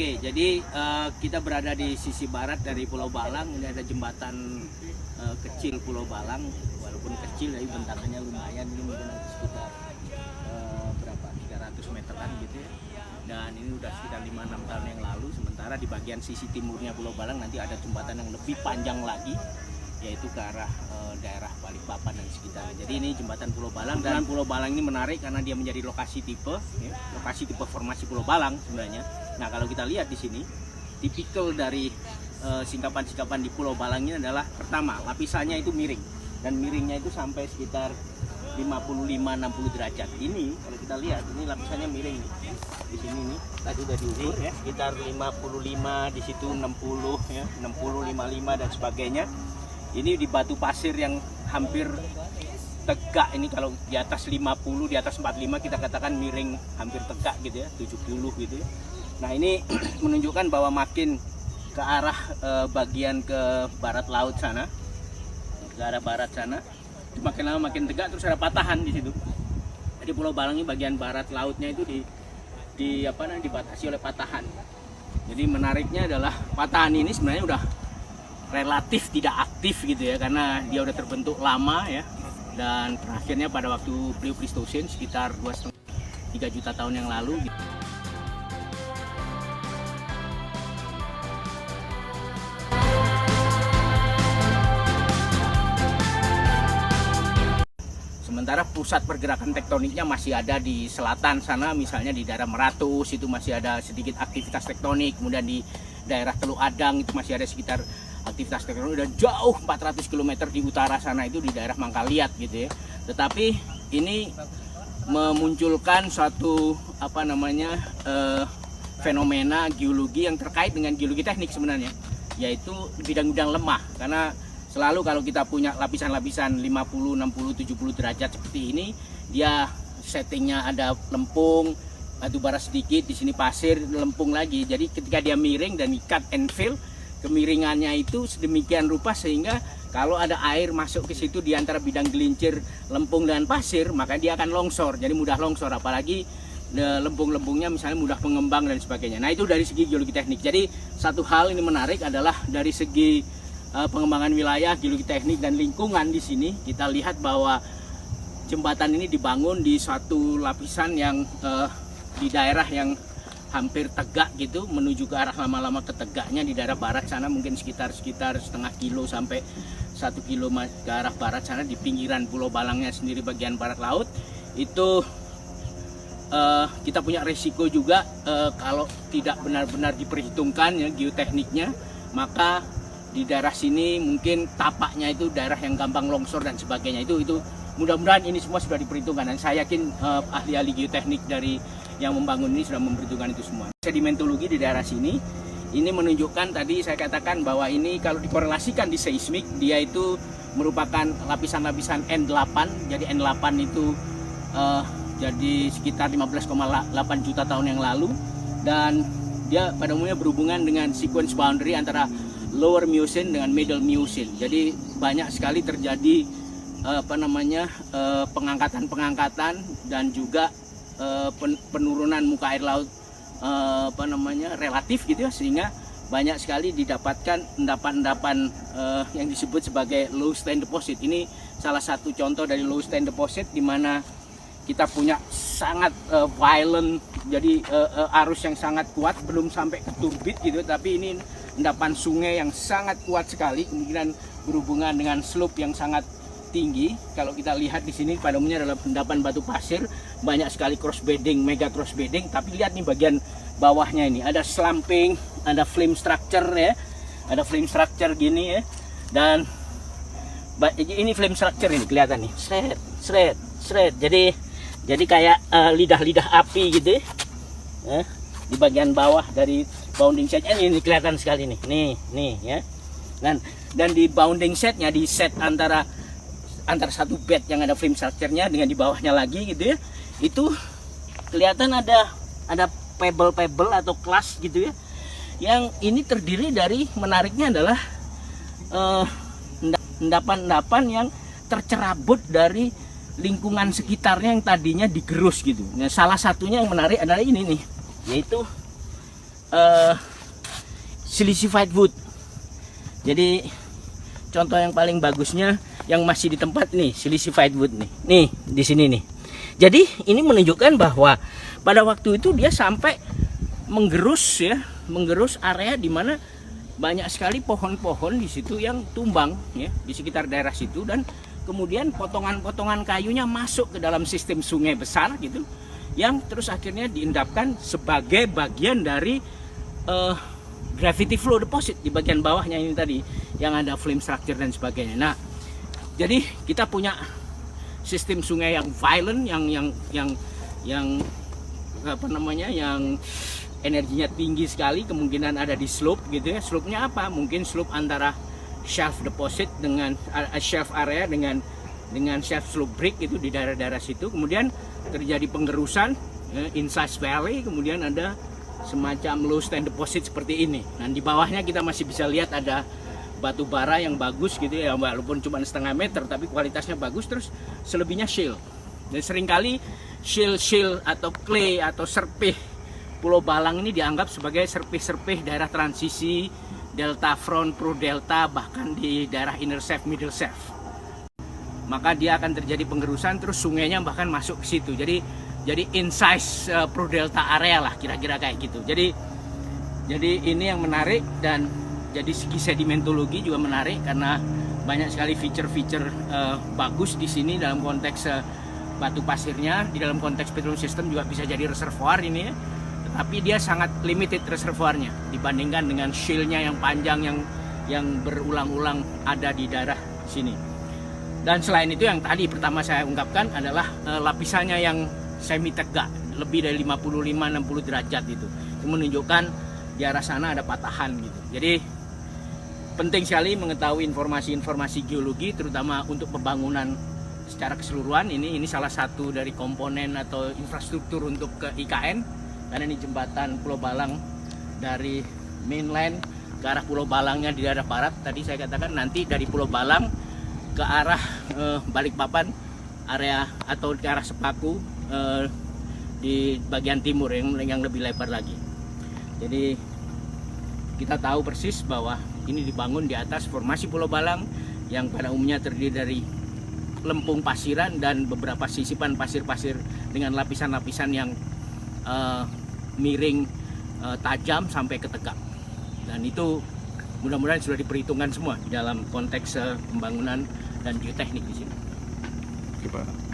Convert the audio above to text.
Oke, jadi kita berada di sisi barat dari Pulau Balang. Ini ada jembatan kecil Pulau Balang, walaupun kecil tapi bentangannya lumayan. Ini mungkin sekitar berapa 300 meteran gitu ya. Dan ini udah sekitar 5-6 tahun yang lalu. Sementara di bagian sisi timurnya Pulau Balang nanti ada jembatan yang lebih panjang lagi, yaitu ke arah daerah Balikpapan dan sekitarnya. Jadi ini jembatan Pulau Balang, dan Pulau Balang ini menarik karena dia menjadi lokasi tipe formasi Pulau Balang sebenarnya. Nah, kalau kita lihat di sini, tipikal dari singkapan-singkapan di Pulau Balang ini adalah pertama, lapisannya itu miring, dan miringnya itu sampai sekitar 55-60 derajat. Ini kalau kita lihat, ini lapisannya miring nih. Di sini nih tadi udah diukur ya, sekitar 55, di situ 60 ya, 60, 55 dan sebagainya. Ini di batu pasir yang hampir tegak. Ini kalau di atas 50, di atas 45 kita katakan miring hampir tegak gitu ya, 70 gitu ya. Nah, ini menunjukkan bahwa makin ke arah bagian ke barat laut sana, ke arah barat sana, makin lama makin tegak, terus ada patahan di situ. Jadi Pulau Balang ini bagian barat lautnya itu dibatasi oleh patahan. Jadi menariknya adalah patahan ini sebenarnya udah relatif tidak aktif gitu ya, karena dia udah terbentuk lama ya, dan terakhirnya pada waktu Plioclistosen sekitar 2,5-3 juta tahun yang lalu gitu. Sementara pusat pergerakan tektoniknya masih ada di selatan sana, misalnya di daerah Meratus itu masih ada sedikit aktivitas tektonik. Kemudian di daerah Teluk Adang itu masih ada sekitar aktivitas tektonik, dan jauh 400 km di utara sana itu di daerah Mangkaliat gitu ya. Tetapi ini memunculkan suatu fenomena geologi yang terkait dengan geologi teknik sebenarnya, yaitu bidang-bidang lemah. Karena selalu kalau kita punya lapisan-lapisan 50, 60, 70 derajat seperti ini, dia settingnya ada lempung, batu bara sedikit, di sini pasir, lempung lagi. Jadi ketika dia miring dan di cut and fill, kemiringannya itu sedemikian rupa sehingga kalau ada air masuk ke situ di antara bidang gelincir lempung dan pasir, maka dia akan longsor. Jadi mudah longsor, apalagi lempung-lempungnya misalnya mudah mengembang dan sebagainya. Nah, itu dari segi geologi teknik. Jadi satu hal ini menarik adalah dari segi pengembangan wilayah, geologi teknik dan lingkungan di sini, kita lihat bahwa jembatan ini dibangun di suatu lapisan yang di daerah yang hampir tegak gitu, menuju ke arah lama-lama ke tegaknya di daerah barat sana, mungkin sekitar setengah kilo sampai 1 kilo ke arah barat sana, di pinggiran Pulau Balangnya sendiri bagian barat laut. Itu kita punya resiko juga kalau tidak benar-benar diperhitungkan ya geotekniknya, maka di daerah sini mungkin tapaknya itu daerah yang gampang longsor dan sebagainya. Itu mudah-mudahan ini semua sudah diperhitungkan, dan saya yakin ahli-ahli geoteknik dari yang membangun ini sudah memperhitungkan itu semua. Sedimentologi di daerah sini ini menunjukkan, tadi saya katakan bahwa ini kalau dikorelasikan di seismik, dia itu merupakan lapisan-lapisan N8. Jadi N8 itu jadi sekitar 15,8 juta tahun yang lalu, dan dia pada umumnya berhubungan dengan sequence boundary antara Lower Miocene dengan Middle Miocene. Jadi banyak sekali terjadi pengangkatan-pengangkatan dan juga penurunan muka air laut relatif gitu ya, sehingga banyak sekali didapatkan endapan-endapan yang disebut sebagai low stand deposit. Ini salah satu contoh dari low stand deposit, di mana kita punya sangat violent, jadi arus yang sangat kuat, belum sampai ke turbid gitu, tapi ini endapan sungai yang sangat kuat sekali, kemungkinan berhubungan dengan slope yang sangat tinggi. Kalau kita lihat di sini pada umumnya adalah endapan batu pasir, banyak sekali cross bedding, mega cross bedding. Tapi lihat nih bagian bawahnya ini ada slumping, ada flame structure ya, ada flame structure gini ya, dan ini flame structure ini kelihatan nih, shred. Jadi kayak lidah-lidah api gitu ya. Di bagian bawah dari bounding setnya ini kelihatan sekali nih ya. Dan di bounding setnya, di set antara satu bed yang ada flame structure-nya dengan di bawahnya lagi gitu ya, itu kelihatan ada pebble atau kelas gitu ya, yang ini terdiri dari, menariknya adalah endapan-endapan yang tercerabut dari lingkungan sekitarnya yang tadinya digerus gitu. Nah, salah satunya yang menarik adalah ini nih, yaitu silicified wood. Jadi contoh yang paling bagusnya yang masih di tempat nih, silicified wood nih. Nih, di sini nih. Jadi ini menunjukkan bahwa pada waktu itu dia sampai menggerus area di mana banyak sekali pohon-pohon di situ yang tumbang ya di sekitar daerah situ, dan kemudian potongan-potongan kayunya masuk ke dalam sistem sungai besar gitu, yang terus akhirnya diendapkan sebagai bagian dari gravity flow deposit di bagian bawahnya ini tadi yang ada flame structure dan sebagainya. Nah, jadi kita punya sistem sungai yang violent, yang apa namanya, yang energinya tinggi sekali, kemungkinan ada di slope gitu ya. Slope-nya apa? Mungkin slope antara shelf deposit dengan shelf area dengan shelf slope break itu di daerah-daerah situ. Kemudian terjadi penggerusan insize valley, kemudian ada semacam low stand deposit seperti ini. Nah, di bawahnya kita masih bisa lihat ada batu bara yang bagus gitu ya, walaupun cuma setengah meter tapi kualitasnya bagus. Terus selebihnya shale. Dan seringkali shale atau clay atau serpih Pulau Balang ini dianggap sebagai serpih-serpih daerah transisi, delta front, pro delta, bahkan di daerah inner shaft, middle shaft. Maka dia akan terjadi penggerusan, terus sungainya bahkan masuk ke situ. Jadi insize pro delta area lah, kira-kira kayak gitu. Jadi ini yang menarik, dan jadi segi sedimentologi juga menarik karena banyak sekali feature-feature bagus di sini dalam konteks batu pasirnya. Di dalam konteks petroleum system juga bisa jadi reservoir ini ya. Tapi dia sangat limited reservoirnya dibandingkan dengan shale-nya yang panjang yang berulang-ulang ada di daerah sini. Dan selain itu yang tadi pertama saya ungkapkan adalah lapisannya yang semi tegak, lebih dari 55-60 derajat itu menunjukkan di arah sana ada patahan gitu. Jadi penting sekali mengetahui informasi-informasi geologi, terutama untuk pembangunan secara keseluruhan. Ini salah satu dari komponen atau infrastruktur untuk ke IKN. Karena ini jembatan Pulau Balang dari mainland ke arah Pulau Balangnya di daerah barat. Tadi saya katakan nanti dari Pulau Balang ke arah Balikpapan area atau ke arah Sepaku di bagian timur yang lebih lebar lagi. Jadi kita tahu persis bahwa ini dibangun di atas formasi Pulau Balang yang pada umumnya terdiri dari lempung pasiran dan beberapa sisipan pasir-pasir dengan lapisan-lapisan yang miring, tajam sampai ke tegak. Dan itu mudah-mudahan sudah diperhitungkan semua dalam konteks pembangunan dan geoteknik di sini. Oke, Pak.